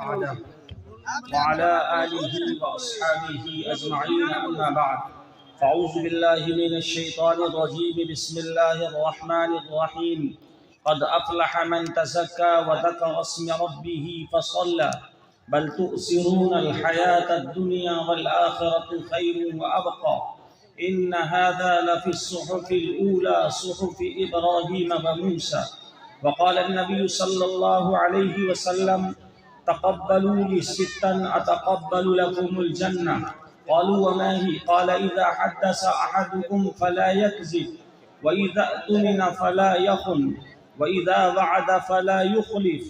بعده وعلى آله وأصحابه أجمعين أما بعد فأعوذ بالله من الشيطان الرجيم بسم الله الرحمن الرحيم قد أفلح من تزكى وذكر اسم ربه فصلى بل تؤثرون الحياة الدنيا والآخرة خير وأبقى إن هذا لفي الصحف الأولى صحف إبراهيم وموسى وقال النبي صلى الله عليه وسلم تقبلوا لي ستا أتقبل لكم الجنة قالوا وما هي قال إذا حدث أحدكم فلا يكذب وإذا اؤتمن فلا يخن وإذا وعد فلا يخلف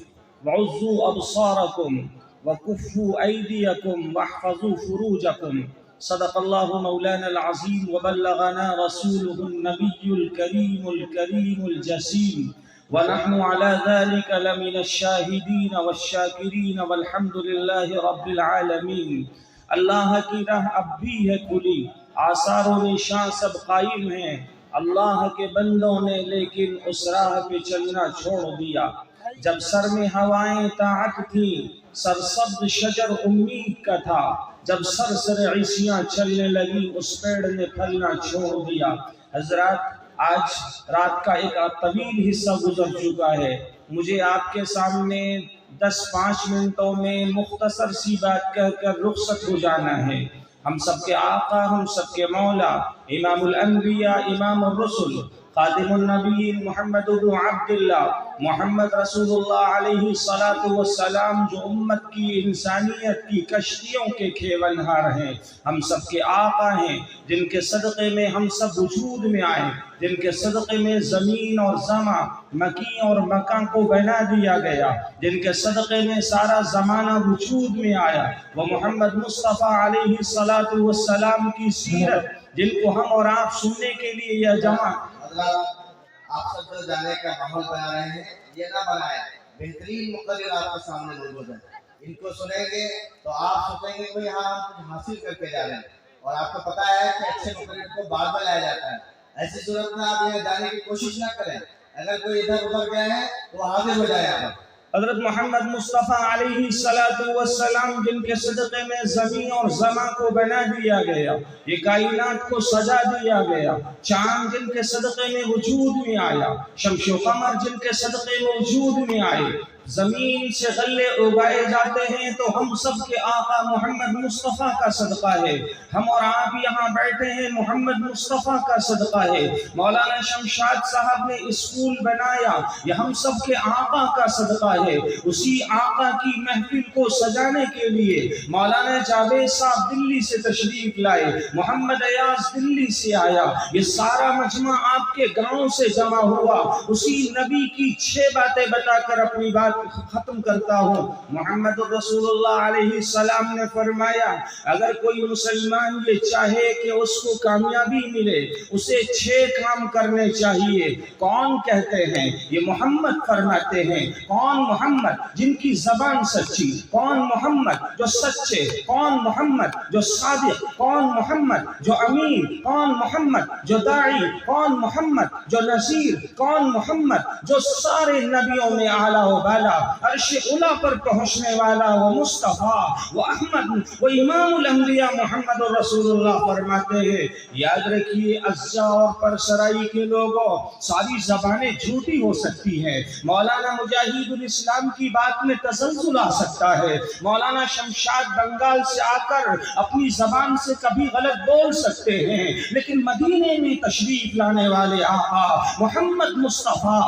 وعزوا أبصاركم وكفوا أيديكم واحفظوا فروجكم صدق الله مولانا العظيم وبلغنا رسوله النبي الكريم الجسيم ونحن على ذلك لمن الشاہدین والشاکرین والحمد للہ رب العالمین۔ اللہ کی راہ اب بھی ہے کھلی، آثار و نشان سب قائم ہیں، اللہ کے بندوں نے لیکن اس راہ پہ چلنا چھوڑ دیا۔ جب سر میں ہوائیں طاعت تھیں، سرسبز شجر امید کا تھا، جب سر عیسیاں چلنے لگی اس پیڑ نے پھلنا چھوڑ دیا۔ حضرات، آج رات کا ایک طویل حصہ گزر چکا ہے، مجھے آپ کے سامنے 10-5 منٹوں میں مختصر سی بات کہہ کر رخصت ہو جانا ہے۔ ہم سب کے آقا، ہم سب کے مولا، امام الانبیاء، امام الرسل، خاتم النبیین محمد بن عبداللہ، محمد رسول اللہ علیہ السلام، جو امت کی انسانیت کی کشتیوں کے کھیونہار ہیں، ہم سب کے آقا ہیں، جن کے صدقے میں ہم سب وجود میں آئے، جن کے صدقے میں زمین اور زماں، مکین اور مکان کو بنا دیا گیا، جن کے صدقے میں سارا زمانہ وجود میں آیا، وہ محمد مصطفیٰ علیہ السلام کی سیرت جن کو ہم اور آپ سننے کے لیے یہ جمع آپ سب جو جانے کا ماحول بنا رہے ہیں، یہ نہ بنائے، بہترین مقرر آپ کے سامنے موجود ہیں، ان کو سنیں گے تو آپ سوچیں گے کہ یہاں ہم کچھ حاصل کر کے جا رہے ہیں، اور آپ کو پتا ہے کہ اچھے مقرر کو بعد میں لایا جاتا ہے۔ ایسی صورت میں آپ یہاں جانے کی کوشش نہ کریں، اگر کوئی ادھر ادھر گیا ہے تو حاضر ہو جائے آپ۔ حضرت محمد مصطفیٰ علیہ السلام جن کے صدقے میں زمین اور زماں کو بنا دیا گیا، یہ کائنات کو سجا دیا گیا، چاند جن کے صدقے میں وجود میں آیا، شمس و قمر جن کے صدقے میں وجود میں آئے، زمین سے غلے اگائے جاتے ہیں تو ہم سب کے آقا محمد مصطفیٰ کا صدقہ ہے، ہم اور آپ یہاں بیٹھے ہیں محمد مصطفیٰ کا صدقہ ہے، مولانا شمشاد صاحب نے اسکول بنایا، یہ ہم سب کے آقا کا صدقہ ہے، اسی آقا کی محفل کو سجانے کے لیے مولانا جاوید صاحب دلی سے تشریف لائے، محمد ایاز دلی سے آیا، یہ سارا مجمع آپ کے گاؤں سے جمع ہوا، اسی نبی کی 6 باتیں بتا کر اپنی بات ختم کرتا ہوں۔ محمد رسول اللہ علیہ السلام نے فرمایا اگر کوئی مسلمان یہ چاہے کہ اس کو کامیابی ملے، اسے 6 کام کرنے چاہیے۔ کون کہتے ہیں؟ یہ محمد فرماتے ہیں۔ کون محمد؟ جن کی زبان سچی۔ کون محمد؟ جو سچے۔ کون محمد؟ جو صادق۔ کون محمد؟ جو امین۔ کون محمد؟ جو داعی۔ کون محمد؟ جو نذیر۔ کون محمد؟ جو سارے نبیوں میں اعلیٰ و بالا، عرش اولیٰ پر پہنچنے والا، وہ مصطفیٰ، وہ احمد، وہ امام الانبیاء محمد رسول اللہ فرماتے ہیں۔ یاد رکھیے اجزا اور پرسرائی کے لوگوں، ساری زبانیں جھوٹی ہو سکتی ہیں، مولانا مجاہد الاسلام کی بات میں تزلزل آ سکتا ہے، مولانا شمشاد بنگال سے آ کر اپنی زبان سے کبھی غلط بول سکتے ہیں، لیکن مدینے میں تشریف لانے والے آقا محمد مصطفیٰ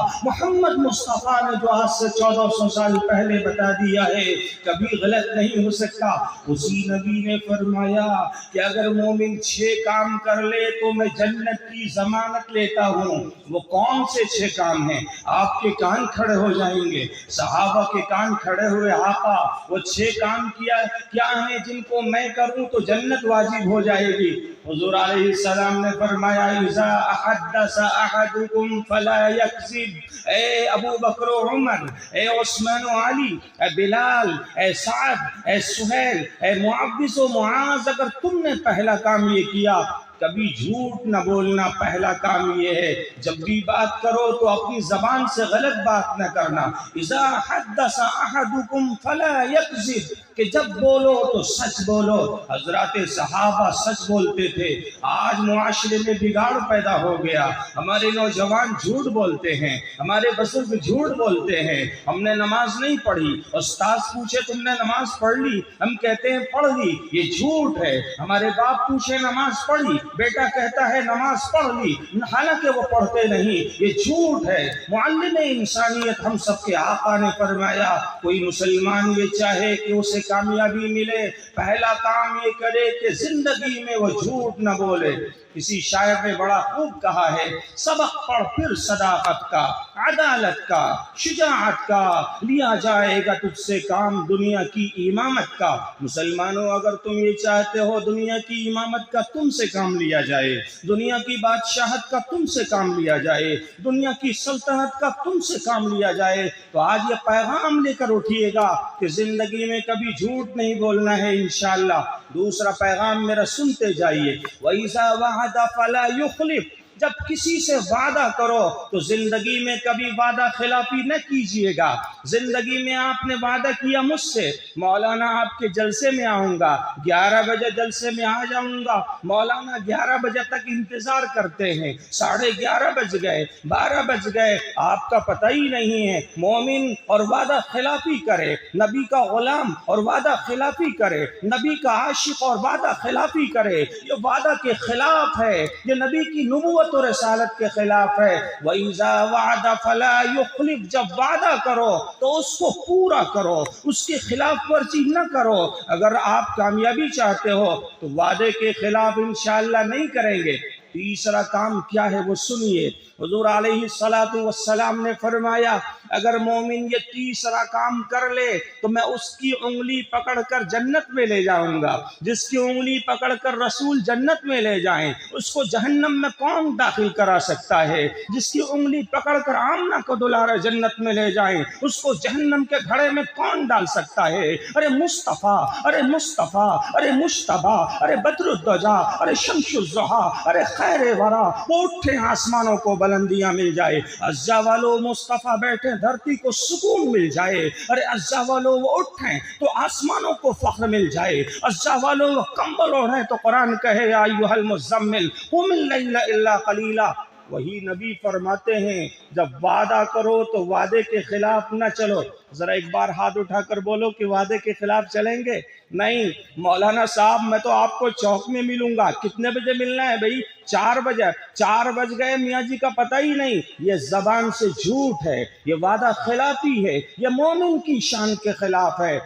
نے جو آج سے 1400 سال پہلے بتا دیا ہے کبھی غلط نہیں ہو سکتا۔ اسی نبی نے فرمایا کہ اگر مومن 6 کام کر لے تو میں جنت کی ضمانت لیتا ہوں۔ وہ کون سے 6 کام ہیں؟ آپ کے کان کھڑے ہو جائیں گے، صحابہ کے کان کھڑے ہوئے، آقا وہ 6 کام کیا ہیں جن کو میں کروں تو جنت واجب ہو جائے گی؟ حضور علیہ السلام نے فرمایا اذا احدث احدکم فلا یکذب۔ اے ابو بکر و عمر، اے عثمان و علی، اے بلال، اے سعد، اے سہیل، اے معوذ و معاذ، اگر تم نے پہلا کام یہ کیا کبھی جھوٹ نہ بولنا پہلا کام یہ ہے. جب بھی بات کرو تو اپنی زبان سے غلط بات نہ کرنا. اذا حدث احدکم فلا یکذب، کہ جب بولو تو سچ بولو. حضرات صحابہ سچ بولتے تھے. آج معاشرے میں بگاڑ پیدا ہو گیا. ہمارے نوجوان جھوٹ بولتے ہیں، ہمارے بزرگ جھوٹ بولتے ہیں. ہم نے نماز نہیں پڑھی، استاد پوچھے تم نے نماز پڑھ لی، ہم کہتے ہیں پڑھ لی. یہ جھوٹ ہے. ہمارے باپ پوچھے نماز پڑھی، بیٹا کہتا ہے نماز پڑھ لی، حالانکہ وہ پڑھتے نہیں. یہ جھوٹ ہے. معلم انسانیت ہم سب کے آقا نے فرمایا کوئی مسلمان یہ چاہے کہ اسے کامیابی ملے، پہلا کام یہ کرے کہ زندگی میں وہ جھوٹ نہ بولے. کسی شاعر نے بڑا خوب کہا ہے، سبق پڑھ پھر صداقت کا، عدالت کا، شجاعت کا، لیا جائے گا تجھ سے کام دنیا کی امامت کا. مسلمانوں اگر تم یہ چاہتے ہو دنیا کی امامت کا تم سے کام لیا جائے، دنیا کی بادشاہت کا تم سے کام لیا جائے، دنیا کی سلطنت کا تم سے کام لیا جائے، تو آج یہ پیغام لے کر اٹھیے گا کہ زندگی میں کبھی جھوٹ نہیں بولنا ہے انشاءاللہ. دوسرا پیغام میرا سنتے جائیے. وَإِذَا وَعَدَ فَلَا يُخْلِفْ، جب کسی سے وعدہ کرو تو زندگی میں کبھی وعدہ خلافی نہ کیجئے گا. زندگی میں آپ نے وعدہ کیا مجھ سے مولانا آپ کے جلسے میں آؤں گا، 11 بجے جلسے میں آ جاؤں گا. مولانا 11 بجے تک انتظار کرتے ہیں، 11:30 بج گئے، 12 بج گئے، آپ کا پتہ ہی نہیں ہے. مومن اور وعدہ خلافی کرے، نبی کا غلام اور وعدہ خلافی کرے، نبی کا عاشق اور وعدہ خلافی کرے، یہ وعدہ کے خلاف ہے، یہ نبی کی نبوت اور رسالت کے خلاف ہے. وَإِذَا وَعَدَ فَلَا يُخْلِفْ، جب وعدہ کرو تو اس کو پورا کرو، اس کے خلاف ورزی نہ کرو. اگر آپ کامیابی چاہتے ہو تو وعدے کے خلاف انشاءاللہ نہیں کریں گے. تیسرا کام کیا ہے وہ سنیے. حضور علیہ السلام نے فرمایا اگر مومن یہ تیسرا کام کر لے تو میں اس کی انگلی پکڑ کر جنت میں لے جاؤں گا. جس کی انگلی پکڑ کر رسول جنت میں لے جائیں اس کو جہنم میں کون داخل کرا سکتا ہے؟ جس کی انگلی پکڑ کر آمنہ کو دلارا جنت میں لے جائیں اس کو جہنم کے گھڑے میں کون ڈال سکتا ہے؟ ارے مصطفیٰ، ارے مصطفیٰ، ارے مشتبہ، ارے بدر الدجا، ارے شمس الضحیٰ، ارے خیر ورا، وہ اٹھے آسمانوں کو بلندیاں مل جائے. عزا والو مصطفیٰ بیٹھے دھرتی کو سکون مل جائے. ارے عزا والو وہ اٹھیں تو آسمانوں کو فخر مل جائے. عزا والو وہ کمبل اوڑھیں تو قرآن کہے یا ایھا المزمل قم اللیل الا قلیلا. وہی نبی فرماتے ہیں جب وعدہ کرو تو وعدے کے خلاف نہ چلو. ذرا ایک بار ہاتھ اٹھا کر بولو کہ وعدے کے خلاف چلیں گے؟ نہیں. مولانا صاحب میں تو آپ کو چوک میں ملوں گا. کتنے بجے ملنا ہے بھئی؟ 4 بجے. 4 بج گئے میاں جی کا پتہ ہی نہیں. یہ زبان سے جھوٹ ہے، یہ وعدہ خلافی ہے، یہ مومن کی شان کے خلاف ہے.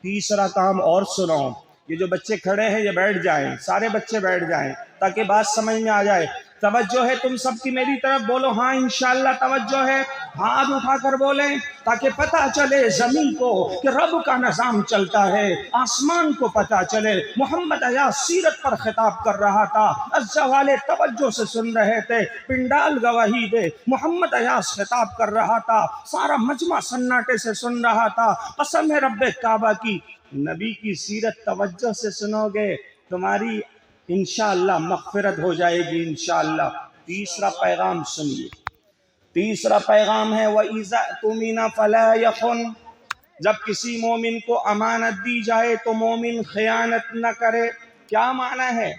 تیسرا کام اور سنو. یہ جو بچے کھڑے ہیں یہ بیٹھ جائیں، سارے بچے بیٹھ جائیں تاکہ بات سمجھ میں آ جائے. توجہ ہے تم سب کی میری طرف؟ بولو ہاں انشاءاللہ توجہ ہے. ہاتھ اٹھا کر بولیں تاکہ پتہ چلے زمین کو کہ رب کا نظام چلتا ہے، آسمان کو پتہ چلے. محمد ایاز سیرت پر خطاب کر رہا تھا، عزا والے توجہ سے سن رہے تھے. پنڈال گواہی دے. محمد ایاز خطاب کر رہا تھا، سارا مجمع سناٹے سے سن رہا تھا. قسم ہے رب کعبہ کی، نبی کی سیرت توجہ سے سنو گے تمہاری انشاءاللہ مغفرت ہو جائے گی انشاءاللہ. تیسرا پیغام سنیے. تیسرا پیغام ہے وَإِذَا اؤْتُمِنَ فَلَا يَخُنْ، جب کسی مومن کو امانت دی جائے تو مومن خیانت نہ کرے. کیا معنی ہے؟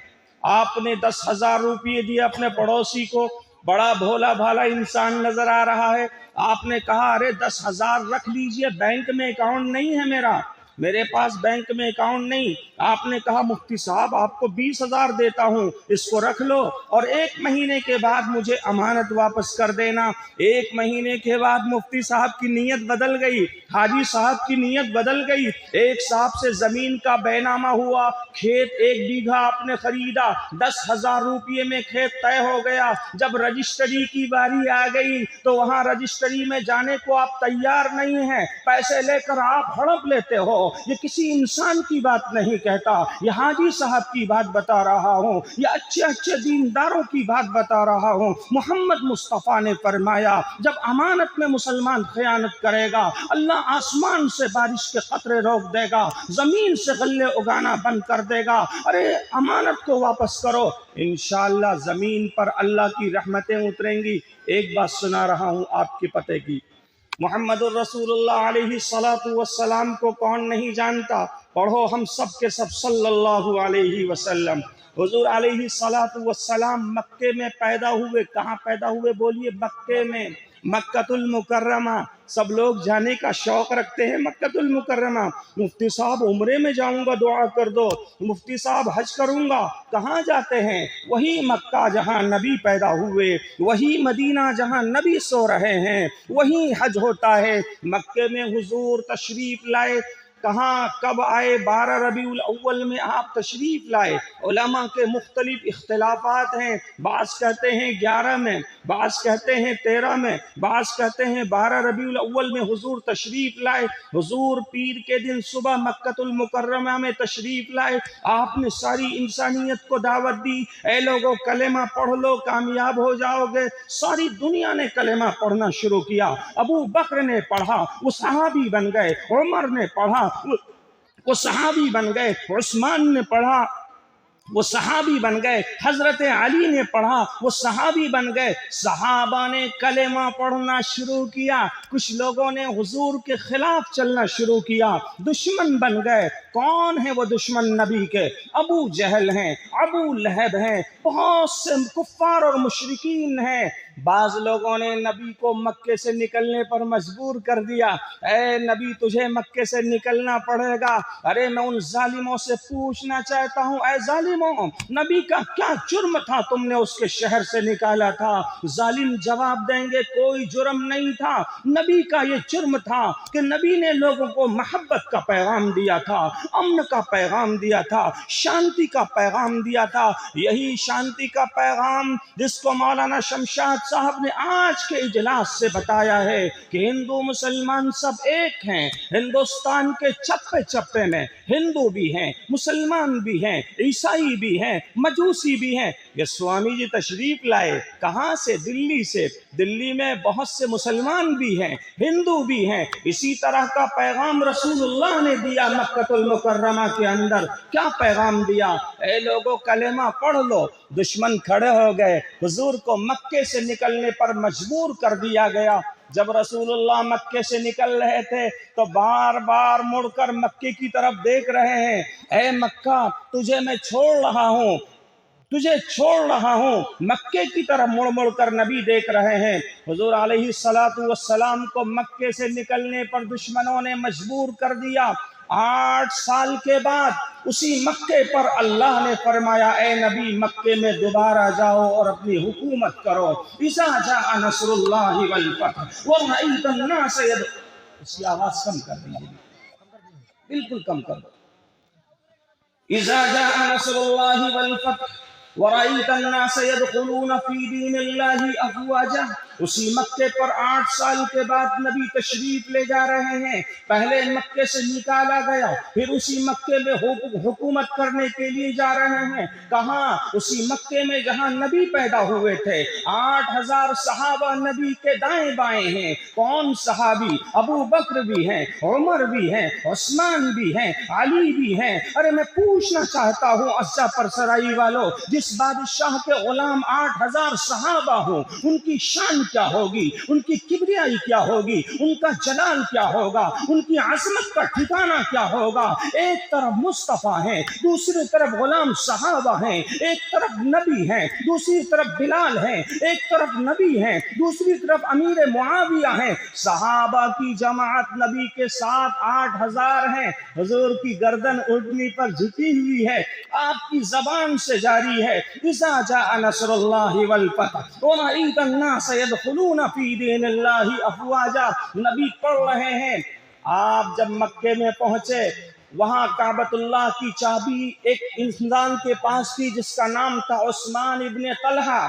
آپ نے 10,000 روپے دیے اپنے پڑوسی کو، بڑا بھولا بھالا انسان نظر آ رہا ہے. آپ نے کہا ارے 10,000 رکھ لیجئے، بینک میں اکاؤنٹ نہیں ہے میرے پاس بینک میں اکاؤنٹ نہیں. آپ نے کہا مفتی صاحب آپ کو 20,000 دیتا ہوں، اس کو رکھ لو اور 1 مہینے کے بعد مجھے امانت واپس کر دینا. 1 مہینے کے بعد مفتی صاحب کی نیت بدل گئی، حاجی صاحب کی نیت بدل گئی. ایک صاحب سے زمین کا بے نامہ ہوا، کھیت 1 بیگھہ آپ نے خریدا، 10,000 روپے میں کھیت طے ہو گیا. جب رجسٹری کی باری آ گئی تو وہاں رجسٹری میں جانے کو آپ تیار نہیں ہیں، پیسے لے کر آپ ہڑپ لیتے ہو. یہ کسی انسان کی بات نہیں کہتا، یہ حاجی صاحب کی بات بتا رہا ہوں، یہ اچھے اچھے دینداروں کی بات بتا رہا ہوں۔ محمد مصطفیٰ نے فرمایا جب امانت میں مسلمان خیانت کرے گا، اللہ آسمان سے بارش کے قطرے روک دے گا، زمین سے غلے اگانا بند کر دے گا۔ ارے امانت کو واپس کرو، انشاءاللہ زمین پر اللہ کی رحمتیں اتریں گی۔ ایک بات سنا رہا ہوں آپ کے پتے کی، محمد الرسول اللہ علیہ السلام کو کون نہیں جانتا؟ پڑھو ہم سب کے سب صلی اللہ علیہ وسلم۔ حضور علیہ السلام مکے میں پیدا ہوئے۔ کہاں پیدا ہوئے بولیے؟ مکے میں، مکۃ المکرمہ۔ سب لوگ جانے کا شوق رکھتے ہیں مکۃ المکرمہ۔ مفتی صاحب عمرے میں جاؤں گا، دعا کر دو۔ مفتی صاحب حج کروں گا، کہاں جاتے ہیں؟ وہی مکہ جہاں نبی پیدا ہوئے، وہی مدینہ جہاں نبی سو رہے ہیں، وہی حج ہوتا ہے۔ مکے میں حضور تشریف لائے، کہاں کب آئے؟ 12 ربیع الاول میں آپ تشریف لائے۔ علماء کے مختلف اختلافات ہیں، بعض کہتے ہیں 11 میں، بعض کہتے ہیں 13 میں، بعض کہتے ہیں 12 ربیع الاول میں حضور تشریف لائے۔ حضور پیر کے دن صبح مکۃ المکرمہ میں تشریف لائے۔ آپ نے ساری انسانیت کو دعوت دی، اے لوگو کلمہ پڑھ لو کامیاب ہو جاؤ گے۔ ساری دنیا نے کلمہ پڑھنا شروع کیا۔ ابو بکر نے پڑھا، وہ صحابی بن گئے۔ عمر نے پڑھا، وہ صحابی بن گئے۔ عثمان نے پڑھا، وہ صحابی بن گئے۔ حضرت علی نے پڑھا، وہ صحابی بن گئے۔ صحابہ نے کلمہ پڑھنا شروع کیا۔ کچھ لوگوں نے حضور کے خلاف چلنا شروع کیا، دشمن بن گئے۔ کون ہیں وہ دشمن نبی کے؟ ابو جہل ہیں، ابو لہب ہیں، بہت سے کفار اور مشرکین ہیں۔ بعض لوگوں نے نبی کو مکے سے نکلنے پر مجبور کر دیا، اے نبی تجھے مکے سے نکلنا پڑے گا۔ ارے میں ان ظالموں سے پوچھنا چاہتا ہوں، اے ظالموں، نبی کا کیا جرم تھا تم نے اس کے شہر سے نکالا تھا؟ ظالم جواب دیں گے کوئی جرم نہیں تھا، نبی کا یہ جرم تھا کہ نبی نے لوگوں کو محبت کا پیغام دیا تھا، امن کا پیغام دیا تھا، شانتی کا پیغام دیا تھا۔ یہی شانتی کا پیغام جس کو مولانا شمشاد صاحب نے آج کے اجلاس سے بتایا ہے کہ ہندو مسلمان سب ایک ہیں۔ ہندوستان کے چپے چپے میں ہندو بھی ہیں، مسلمان بھی ہیں، عیسائی بھی ہیں، مجوسی بھی ہیں۔ یہ سوامی جی تشریف لائے، کہاں سے؟ دلی سے۔ دلی میں بہت سے مسلمان بھی ہیں، ہندو بھی ہیں۔ اسی طرح کا پیغام رسول اللہ نے دیا مکۃ المکرمہ کے اندر۔ کیا پیغام دیا؟ اے لوگو کلمہ پڑھ لو۔ دشمن کھڑے ہو گئے، حضور کو مکے سے نکلنے پر مجبور کر دیا گیا۔ جب رسول اللہ مکے سے نکل رہے تھے تو بار بار مڑ کر مکے کی طرف دیکھ رہے ہیں، اے مکہ تجھے میں چھوڑ رہا ہوں، تجھے چھوڑ رہا ہوں۔ مکے کی طرف مڑ مڑ کر نبی دیکھ رہے ہیں۔ حضور علیہ السلام کو مکے سے نکلنے پر دشمنوں نے مجبور کر دیا۔ 8 سال کے بعد اسی مکے پر اللہ نے فرمایا، اے نبی مکے میں دوبارہ جاؤ اور اپنی حکومت کرو۔ اذا جاء نصر اللہ والفتح ورأیت الناس اس کی آواز کم کر دیجیے، بالکل کم کر دو۔ اذا جاء نصر اللہ والفتح ورأیت الناس يدخلون فی دین اللہ افواجا۔ اسی مکے پر 8 سال کے بعد نبی تشریف لے جا رہے ہیں۔ پہلے مکے سے نکالا گیا، پھر اسی مکے میں حکومت کرنے کے لیے جا رہے ہیں۔ کہاں؟ اسی مکے میں جہاں نبی پیدا ہوئے تھے۔ 8000 صحابہ نبی کے دائیں بائیں ہیں۔ کون صحابی؟ ابو بکر بھی ہیں، عمر بھی ہیں، عثمان بھی ہیں، علی بھی ہیں۔ ارے میں پوچھنا چاہتا ہوں عزا پر سرائی والوں، جس بادشاہ کے غلام 8000 صحابہ ہوں، ان کی شان کیا ہوگی؟ ان کی کبریائی کیا ہوگی؟ ان کا جلال کیا ہوگا؟ ان کی عظمت کا ٹھکانہ کیا ہوگا؟ ایک طرف مصطفیٰ ہیں، دوسری طرف غلام صحابہ ہیں، ایک طرف نبی ہیں، دوسری طرف بلال ہیں، ایک طرف نبی ہیں، دوسری طرف امیر معاویہ ہیں۔ صحابہ کی جماعت نبی کے ساتھ 8000 ہیں۔ حضور کی گردن اٹھنی پر جھکی ہوئی ہے، آپ کی زبان سے جاری ہے، اذا جاء نصر اللہ والفتح ورأیت الناس يدخلون فی دین اللہ افواجا۔ نبی پڑھ رہے ہیں۔ آپ جب مکے میں پہنچے، وہاں کعبۃ اللہ کی چابی ایک انسان کے پاس تھی جس کا نام تھا عثمان ابن طلحہ۔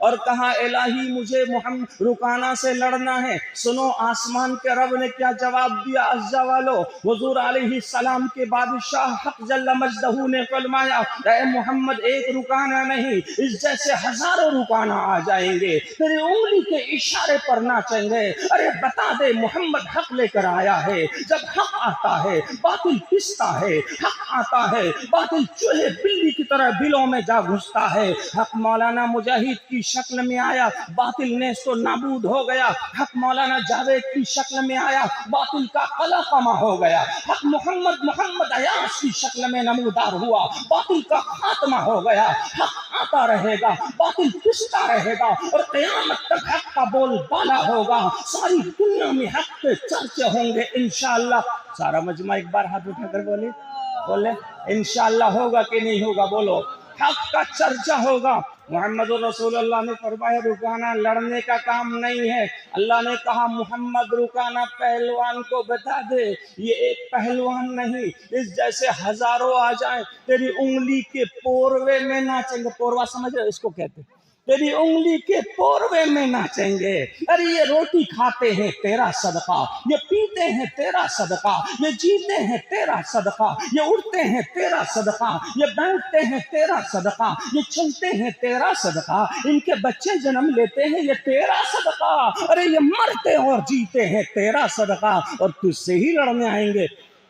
اور کہا الہی مجھے محمد رکانہ سے لڑنا ہے۔ سنو آسمان کے رب نے کیا جواب دیا عزا والو، حضور علیہ السلام کے بادشاہ حق جل مجدہ نے فرمایا اے محمد ایک رکانہ نہیں، اس جیسے ہزاروں رکانہ آ جائیں گے، تیری انگلی کے اشارے پر ناچیں گے۔ ارے بتا دے محمد حق لے کر آیا ہے، جب حق آتا ہے باطل پستا ہے، حق آتا ہے باطل چوہے بلی کی طرح دلوں میں جا گھستا ہے۔ حق مولانا مجاہد کی شکل میں آیا، باطل نیست و نابود ہو گیا۔ حق مولانا جاوید کی شکل میں آیا، باطل کا قلع قمع ہو گیا۔ حق محمد ایاز کی شکل میں نمودار ہوا، باطل کا خاتمہ ہو گیا۔ حق آتا رہے گا، باطل پستا رہے گا، اور قیامت تک حق کا بول بالا ہوگا۔ ساری دنیا میں حق کے چرچے ہوں گے انشاءاللہ۔ سارا مجمع ایک بار ہاتھ اٹھا کر بولے انشاءاللہ ہوگا کہ نہیں ہوگا؟ بولو حق کا چرچا ہوگا۔ محمد رسول اللہ نے فرمایا رکانہ لڑنے کا کام نہیں ہے۔ اللہ نے کہا محمد رکانہ پہلوان کو بتا دے، یہ ایک پہلوان نہیں، اس جیسے ہزاروں آ جائیں تیری انگلی کے پوروے میں ناچیں گے۔ پوروا سمجھ رہے اس کو کہتے ہیں، تیری انگلی کے پوروے میں ناچیں گے۔ ارے یہ روٹی کھاتے ہیں تیرا صدقہ، یہ پیتے ہیں تیرا صدقہ، یہ جیتے ہیں تیرا صدقہ، یہ اٹھتے ہیں تیرا صدقہ، یہ بیٹھتے ہیں تیرا صدقہ، یہ چلتے ہیں تیرا صدقہ، ان کے بچے جنم لیتے ہیں یہ تیرا صدقہ، ارے یہ مرتے اور جیتے ہیں تیرا صدقہ، اور تجھ سے ہی لڑنے آئیں گے۔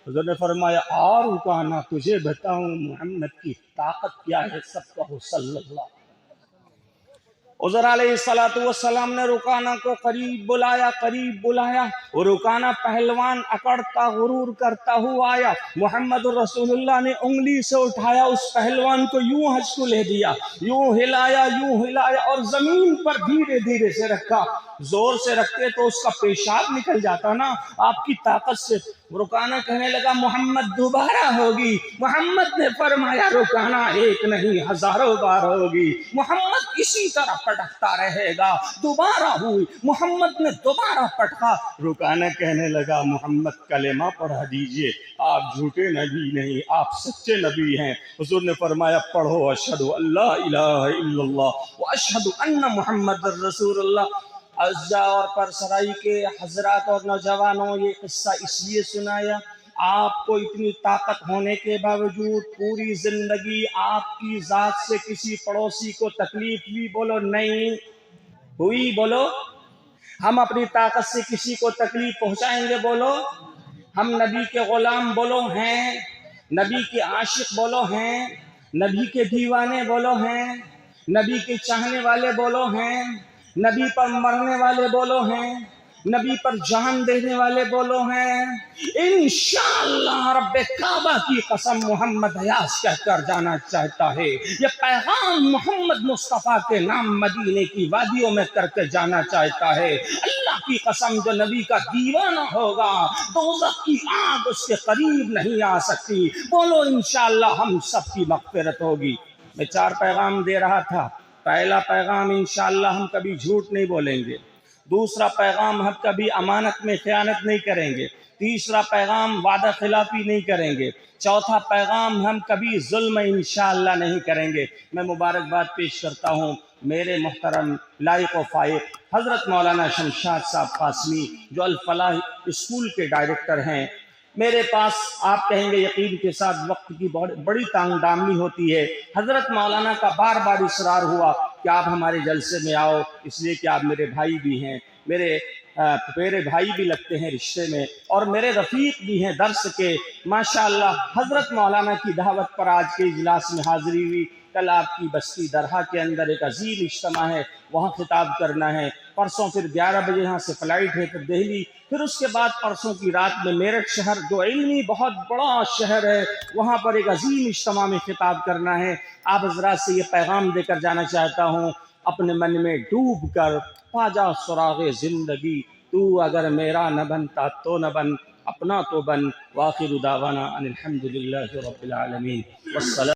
حضور نے فرمایا اور رکانہ تجھے بتاؤں محمد کی طاقت کیا ہے، سب کہو صلی اللہ۔ حضور علیہ السلام نے رکانہ کو قریب بلایا، اور رکانہ پہلوان اکڑتا غرور کرتا ہوا آیا۔ محمد رسول اللہ نے انگلی سے اٹھایا، اس پہلوان کو یوں ہنس کو لے دیا، یوں ہلایا اور زمین پر دھیرے دھیرے سے رکھا۔ زور سے رکھتے تو اس کا پیشاب نکل جاتا نا آپ کی طاقت سے۔ رکانہ کہنے لگا محمد دوبارہ ہوگی۔ محمد نے فرمایا رکانہ ایک نہیں ہزاروں بار ہوگی۔ محمد اسی طرح پٹکتا رہے گا۔ دوبارہ ہوئی، محمد نے دوبارہ پٹکا۔ رکانہ کہنے لگا محمد کلمہ پڑھا دیجئے، آپ جھوٹے نبی نہیں، آپ سچے نبی ہیں۔ حضور نے فرمایا پڑھو اشہد ان لا الہ الا اللہ واشہد ان محمد رسول اللہ۔ عزا اور پرسرائی کے حضرات اور نوجوانوں یہ قصہ اس لیے سنایا، آپ کو اتنی طاقت ہونے کے باوجود پوری زندگی آپ کی ذات سے کسی پڑوسی کو تکلیف ہوئی؟ بولو نہیں ہوئی، بولو ہم اپنی طاقت سے کسی کو تکلیف پہنچائیں گے؟ بولو ہم نبی کے غلام بولو ہیں، نبی کے عاشق بولو ہیں، نبی کے دیوانے بولو ہیں، نبی کے چاہنے والے بولو ہیں، نبی پر مرنے والے بولو ہیں، نبی پر جان دینے والے بولو ہیں۔ انشاءاللہ رب کعبہ کی قسم محمد ایاز کہہ کر جانا چاہتا ہے، یہ پیغام محمد مصطفیٰ کے نام مدینے کی وادیوں میں کر کے جانا چاہتا ہے۔ اللہ کی قسم جو نبی کا دیوانہ ہوگا دوزخ کی آگ اس کے قریب نہیں آ سکتی۔ بولو انشاءاللہ ہم سب کی مغفرت ہوگی۔ میں 4 پیغام دے رہا تھا۔ پہلا پیغام انشاءاللہ ہم کبھی جھوٹ نہیں بولیں گے۔ دوسرا پیغام ہم کبھی امانت میں خیانت نہیں کریں گے۔ تیسرا پیغام وعدہ خلافی نہیں کریں گے۔ چوتھا پیغام ہم کبھی ظلم انشاءاللہ نہیں کریں گے۔ میں مبارکباد پیش کرتا ہوں میرے محترم لائق و فائق حضرت مولانا شمشاد صاحب قاسمی جو الفلاح اسکول کے ڈائریکٹر ہیں۔ میرے پاس آپ کہیں گے یقین کے ساتھ وقت کی بڑی تانگ دامنی ہوتی ہے۔ حضرت مولانا کا بار بار اصرار ہوا کہ آپ ہمارے جلسے میں آؤ، اس لیے کہ آپ میرے بھائی بھی ہیں، میرے بھائی بھی لگتے ہیں رشتے میں، اور میرے رفیق بھی ہیں درس کے۔ ماشاءاللہ حضرت مولانا کی دعوت پر آج کے اجلاس میں حاضری ہوئی۔ کل آپ کی بستی درہا کے اندر ایک عظیم اجتماع ہے، وہاں خطاب کرنا ہے۔ پرسوں پھر 11 بجے یہاں سے فلائٹ ہے پھر دہلی، پھر اس کے بعد پرسوں کی رات میں میرٹھ شہر جو علمی بہت بڑا شہر ہے وہاں پر ایک عظیم اجتماع میں خطاب کرنا ہے۔ آپ حضرات سے یہ پیغام دے کر جانا چاہتا ہوں، اپنے من میں ڈوب کر پا جا سراغ زندگی، تو اگر میرا نہ بنتا تو نہ بن، اپنا تو بن۔ وآخر دعوانا ان الحمدللہ رب العالمین والصلاة